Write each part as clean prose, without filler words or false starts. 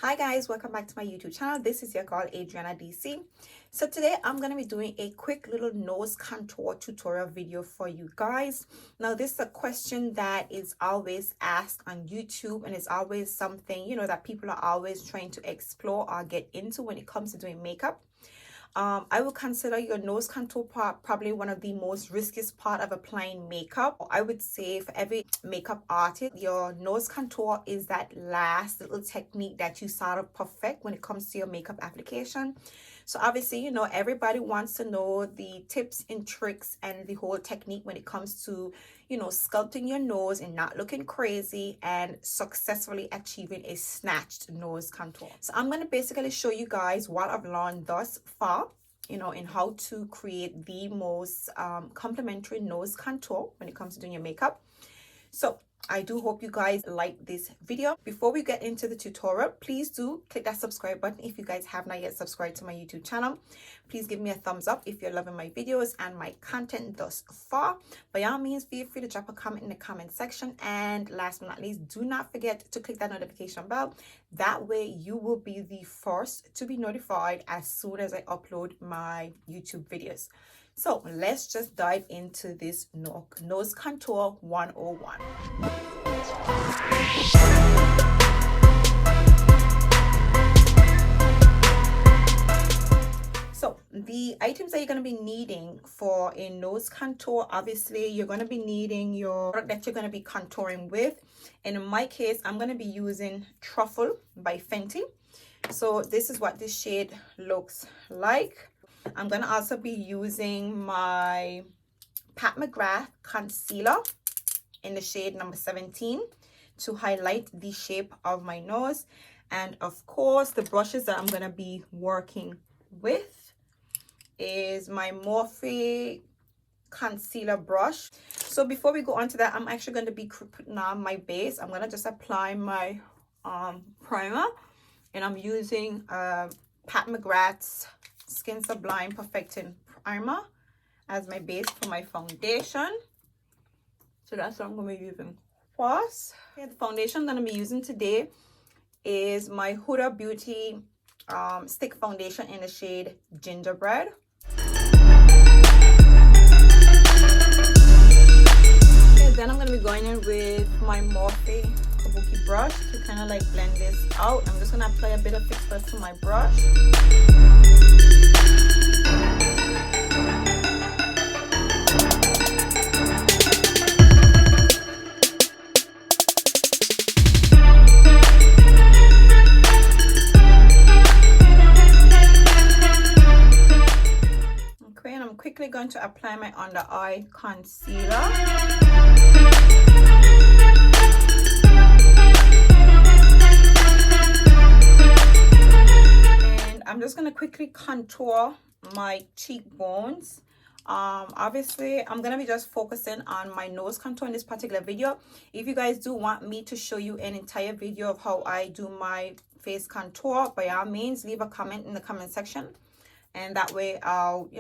Hi guys, welcome back to my YouTube channel. This is your girl AdriennaDC. So today I'm going to be doing a quick little nose contour tutorial video for you guys. Now this is a question that is always asked on YouTube, and it's always something, that people are always trying to explore or get into when it comes to doing makeup. I would consider your nose contour part probably one of the most riskiest part of applying makeup. I would say for every makeup artist, your nose contour is that last little technique that you sort of perfect when it comes to your makeup application. So obviously, everybody wants to know the tips and tricks and the whole technique when it comes to, sculpting your nose and not looking crazy and successfully achieving a snatched nose contour. So I'm going to basically show you guys what I've learned thus far, in how to create the most complimentary nose contour when it comes to doing your makeup. So I do hope you guys like this video. Before we get into the tutorial, please do click that subscribe button if you guys have not yet subscribed to my YouTube channel. Please give me a thumbs up if you're loving my videos and my content thus far. By all means, feel free to drop a comment in the comment section. And last but not least, do not forget to click that notification bell. That way you will be the first to be notified as soon as I upload my YouTube videos. So let's just dive into this nose contour 101. So the items that you're going to be needing for a nose contour, obviously you're going to be needing your product that you're going to be contouring with. And in my case, I'm going to be using Truffle by Fenty. So this is what this shade looks like. I'm going to also be using my Pat McGrath concealer in the shade number 17 to highlight the shape of my nose. And of course, the brushes that I'm going to be working with is my Morphe concealer brush. So before we go on to that, I'm actually going to be putting on my base. I'm going to just apply my primer, and I'm using Pat McGrath's Skin Sublime Perfecting Primer as my base for my foundation. So that's what I'm going to be using first. Okay, the foundation I'm going to be using today is my Huda Beauty Stick Foundation in the shade Gingerbread. Okay, then I'm going to be going in with my Morphe Kabuki brush to kind of like blend this out. I'm just going to apply a bit of fix first to my brush. Okay, and I'm quickly going to apply my under eye concealer. I'm just going to quickly contour my cheekbones. Obviously I'm going to be just focusing on my nose contour in this particular video. If you guys do want me to show you an entire video of how I do my face contour, by all means leave a comment in the comment section, and that way I'll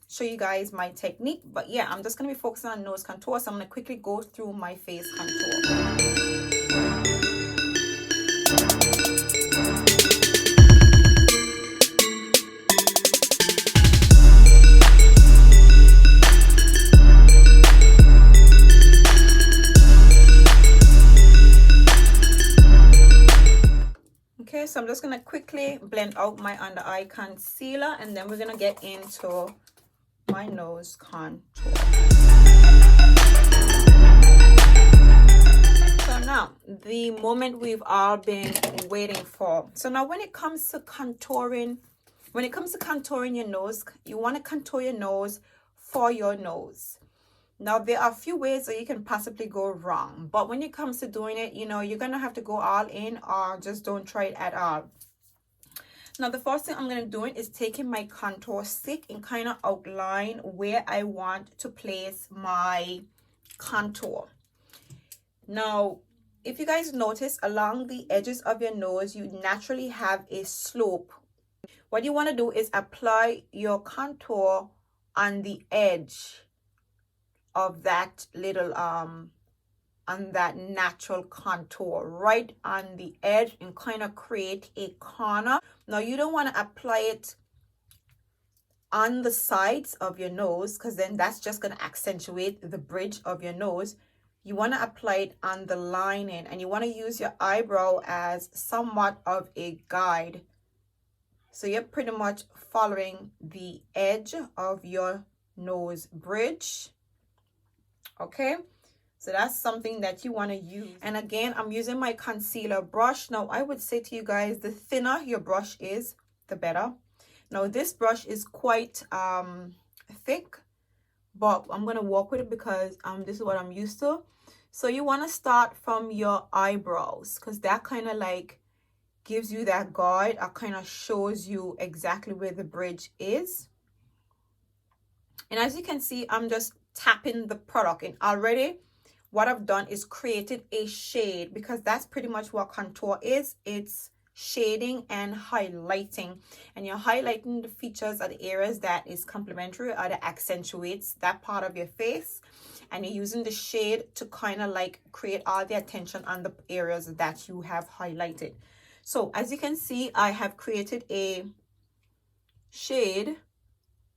show you guys my technique. But yeah, I'm just going to be focusing on nose contour, so I'm going to quickly go through my face contour. Okay, so I'm just going to quickly blend out my under eye concealer, and then we're going to get into my nose contour. So now, the moment we've all been waiting for. So now when it comes to contouring, your nose, you want to contour your nose for your nose. Now, there are a few ways that you can possibly go wrong, but when it comes to doing it, you're going to have to go all in, or just don't try it at all. Now, the first thing I'm going to do is taking my contour stick and kind of outline where I want to place my contour. Now, if you guys notice, along the edges of your nose, you naturally have a slope. What you want to do is apply your contour on the edge of that little on that natural contour right on the edge and kind of create a corner. Now you don't want to apply it on the sides of your nose, because then that's just going to accentuate the bridge of your nose. You want to apply it on the lining, and you want to use your eyebrow as somewhat of a guide. So you're pretty much following the edge of your nose bridge. Okay, so that's something that you want to use. And again, I'm using my concealer brush. Now I would say to you guys, the thinner your brush is, the better. Now this brush is quite thick, but I'm going to work with it because this is what I'm used to. So you want to start from your eyebrows, because that kind of like gives you that guide, or kind of shows you exactly where the bridge is. And as you can see, I'm just tapping the product, and already what I've done is created a shade, because that's pretty much what contour is. It's shading and highlighting, and you're highlighting the features or the areas that is complementary or that accentuates that part of your face, and you're using the shade to kind of like create all the attention on the areas that you have highlighted. So as you can see, I have created a shade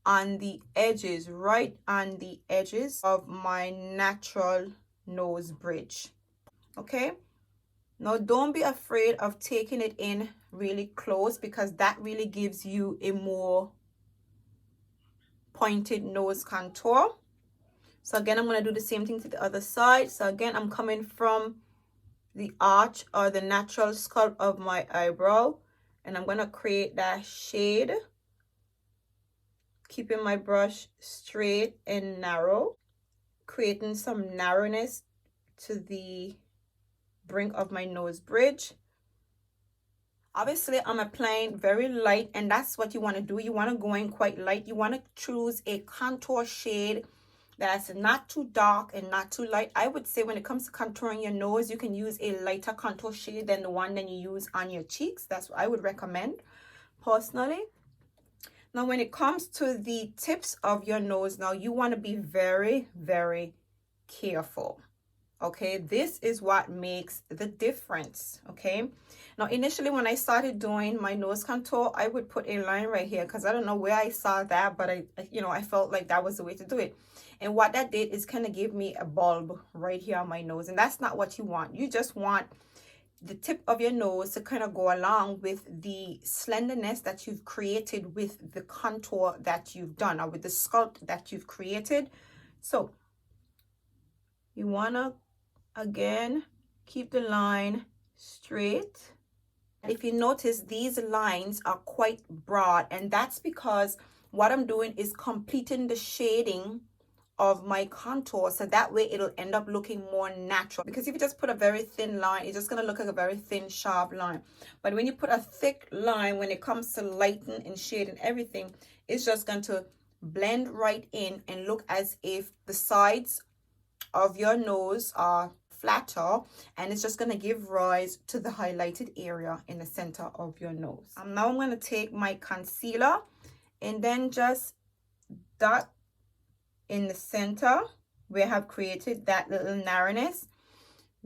on the edges, right on the edges of my natural nose bridge. Okay, now don't be afraid of taking it in really close, because that really gives you a more pointed nose contour. So again, I'm going to do the same thing to the other side. So again, I'm coming from the arch or the natural sculpt of my eyebrow, and I'm going to create that shade, keeping my brush straight and narrow, creating some narrowness to the brink of my nose bridge. Obviously I'm applying very light, and that's what you want to do. You want to go in quite light. You want to choose a contour shade that's not too dark and not too light. I would say when it comes to contouring your nose, you can use a lighter contour shade than the one that you use on your cheeks. That's what I would recommend personally. Now when it comes to the tips of your nose, now you want to be very, very careful. Okay, this is what makes the difference. Okay, now initially when I started doing my nose contour, I would put a line right here, because I don't know where I saw that, but I felt like that was the way to do it. And what that did is kind of give me a bulb right here on my nose, and that's not what you want. You just want the tip of your nose to kind of go along with the slenderness that you've created with the contour that you've done, or with the sculpt that you've created. So you want to again keep the line straight. If you notice, these lines are quite broad, and that's because what I'm doing is completing the shading of my contour, so that way it'll end up looking more natural. Because if you just put a very thin line, it's just going to look like a very thin sharp line. But when you put a thick line, when it comes to lighting and shade and everything, it's just going to blend right in and look as if the sides of your nose are flatter, and it's just going to give rise to the highlighted area in the center of your nose. Now I'm going to take my concealer and then just dot in the center where I have created that little narrowness,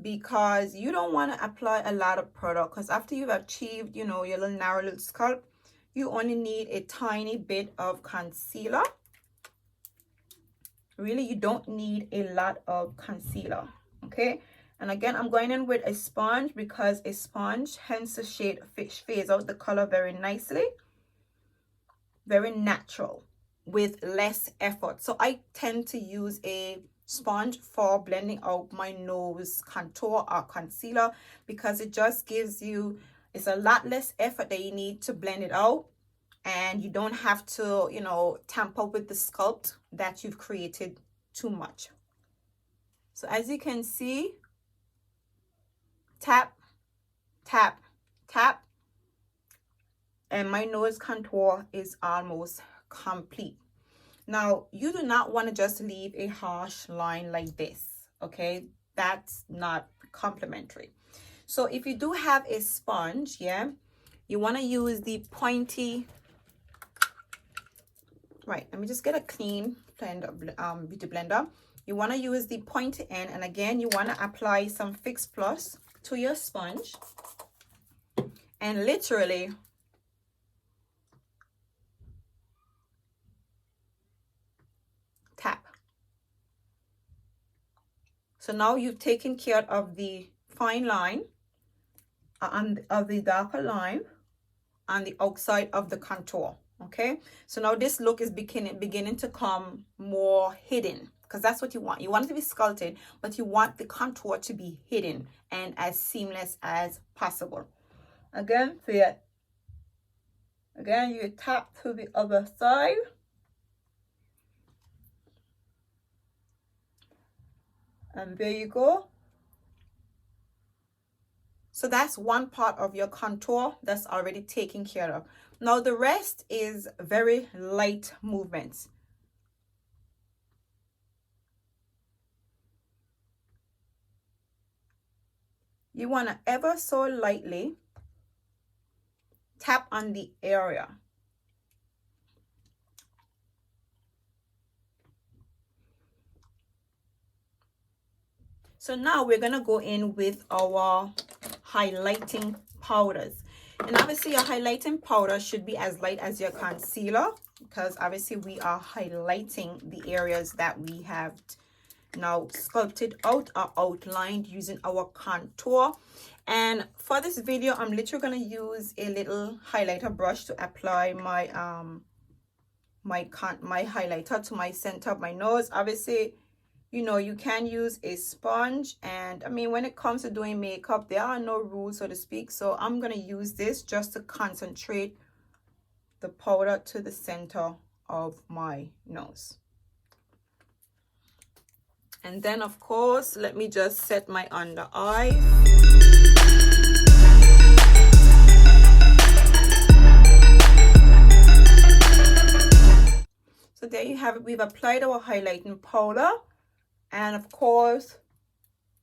because you don't want to apply a lot of product, because after you've achieved, your little narrow little sculpt, you only need a tiny bit of concealer. Really, you don't need a lot of concealer. Okay, and again, I'm going in with a sponge, because a sponge, hence the shade, fades out the color very nicely, very natural, with less effort. So I tend to use a sponge for blending out my nose contour or concealer, because it just gives you, it's a lot less effort that you need to blend it out, and you don't have to tamper with the sculpt that you've created too much. So as you can see, tap, tap, tap, and my nose contour is almost complete. Now you do not want to just leave a harsh line like this. Okay, that's not complimentary. So if you do have a sponge, you want to use the pointy, right, let me just get a clean blender, beauty blender. you want to use the pointy end, and again you want to apply some Fix Plus to your sponge and literally tap. So now you've taken care of the fine line and of the darker line on the outside of the contour. Okay, so now this look is beginning to come more hidden, because that's what you want. You want it to be sculpted, but you want the contour to be hidden and as seamless as possible. Again, you tap to the other side. And there you go. So that's one part of your contour that's already taken care of. Now the rest is very light movements. You want to ever so lightly tap on the area. So now we're going to go in with our highlighting powders. And obviously your highlighting powder should be as light as your concealer, because obviously we are highlighting the areas that we have now sculpted out or outlined using our contour. And for this video, I'm literally going to use a little highlighter brush to apply my my highlighter to my center of my nose. Obviously, you know, you can use a sponge, and I mean, when it comes to doing makeup, there are no rules, so to speak. So I'm going to use this just to concentrate the powder to the center of my nose. And then, of course, let me just set my under eye. So there you have it. We've applied our highlighting powder. And of course,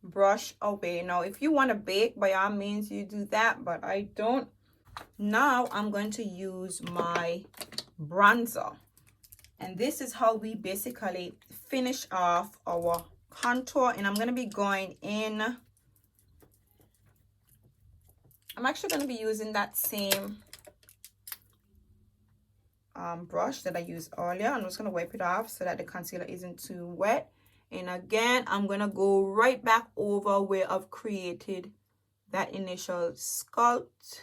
brush away. Now, if you want to bake, by all means, you do that, but I don't. Now, I'm going to use my bronzer. And this is how we basically finish off our contour. And I'm going to be going in. I'm actually going to be using that same brush that I used earlier. I'm just going to wipe it off so that the concealer isn't too wet. And again, I'm going to go right back over where I've created that initial sculpt.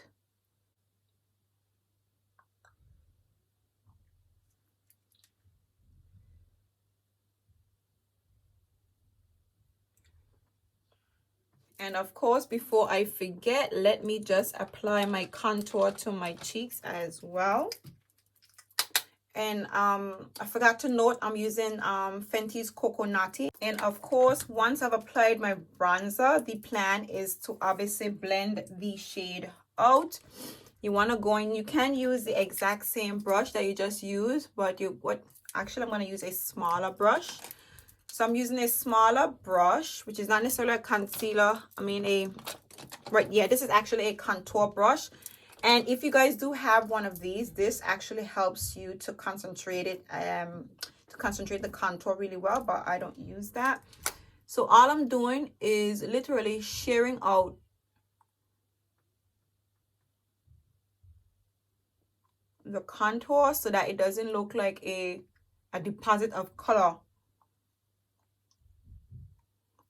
And of course, before I forget, let me just apply my contour to my cheeks as well. And I forgot to note, I'm using Fenty's Coconutty. And of course, once I've applied my bronzer, the plan is to obviously blend the shade out. You want to go in, you can use the exact same brush that you just used, but actually I'm going to use a smaller brush. So I'm using a smaller brush, which is not necessarily a concealer. I mean this is actually a contour brush. And if you guys do have one of these, this actually helps you to concentrate it, to concentrate the contour really well, but I don't use that. So all I'm doing is literally shearing out the contour so that it doesn't look like a deposit of color.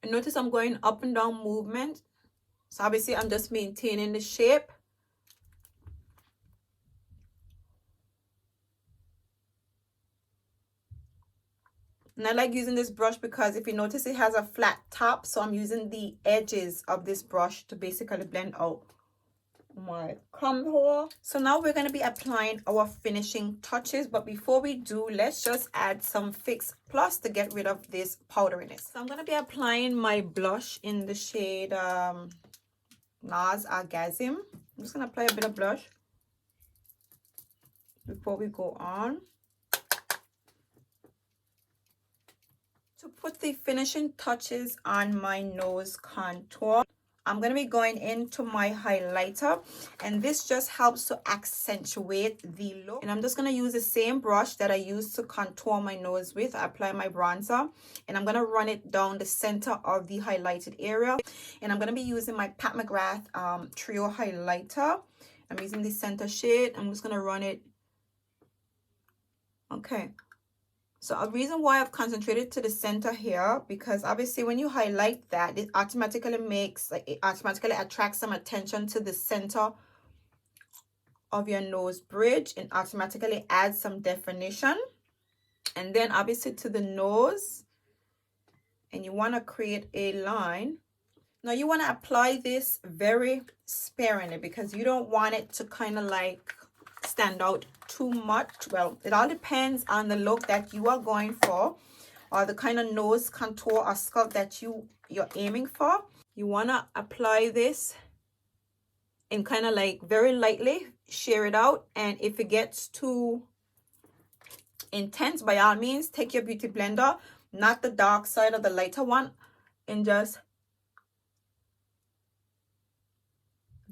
And notice I'm going up and down movement. So obviously I'm just maintaining the shape. And I like using this brush because if you notice, it has a flat top. So I'm using the edges of this brush to basically blend out my contour. So now we're going to be applying our finishing touches. But before we do, let's just add some Fix Plus to get rid of this powderiness. So I'm going to be applying my blush in the shade Nas Orgasm. I'm just going to apply a bit of blush before we go on. To put the finishing touches on my nose contour, I'm going to be going into my highlighter, and this just helps to accentuate the look. And I'm just going to use the same brush that I used to contour my nose with. I apply my bronzer, and I'm going to run it down the center of the highlighted area. And I'm going to be using my Pat McGrath Trio highlighter. I'm using the center shade. I'm just going to run it. Okay. So a reason why I've concentrated to the center here, because obviously when you highlight that, it automatically attracts some attention to the center of your nose bridge and automatically adds some definition. And then obviously to the nose, and you want to create a line. Now you want to apply this very sparingly because you don't want it to kind of like stand out too much. Well, it all depends on the look that you are going for, or the kind of nose contour or sculpt that you're aiming for. You want to apply this and kind of like very lightly share it out. And if it gets too intense, by all means take your beauty blender, not the dark side or the lighter one, and just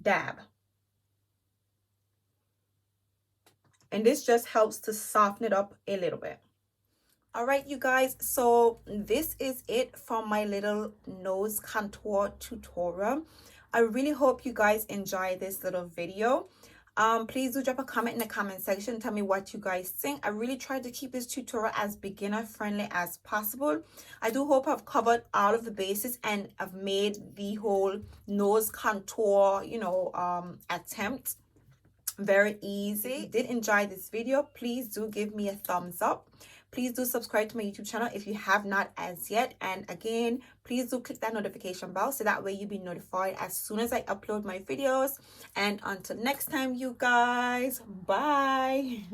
dab. And this just helps to soften it up a little bit. All right, you guys, so this is it for my little nose contour tutorial. I really hope you guys enjoy this little video. Please do drop a comment in the comment section. Tell me what you guys think. I really tried to keep this tutorial as beginner friendly as possible. I do hope I've covered all of the bases and I've made the whole nose contour, attempt very easy. If you did enjoy this video, please do give me a thumbs up. Please do subscribe to my YouTube channel if you have not as yet. And again, please do click that notification bell so that way you'll be notified as soon as I upload my videos. And until next time, you guys, bye.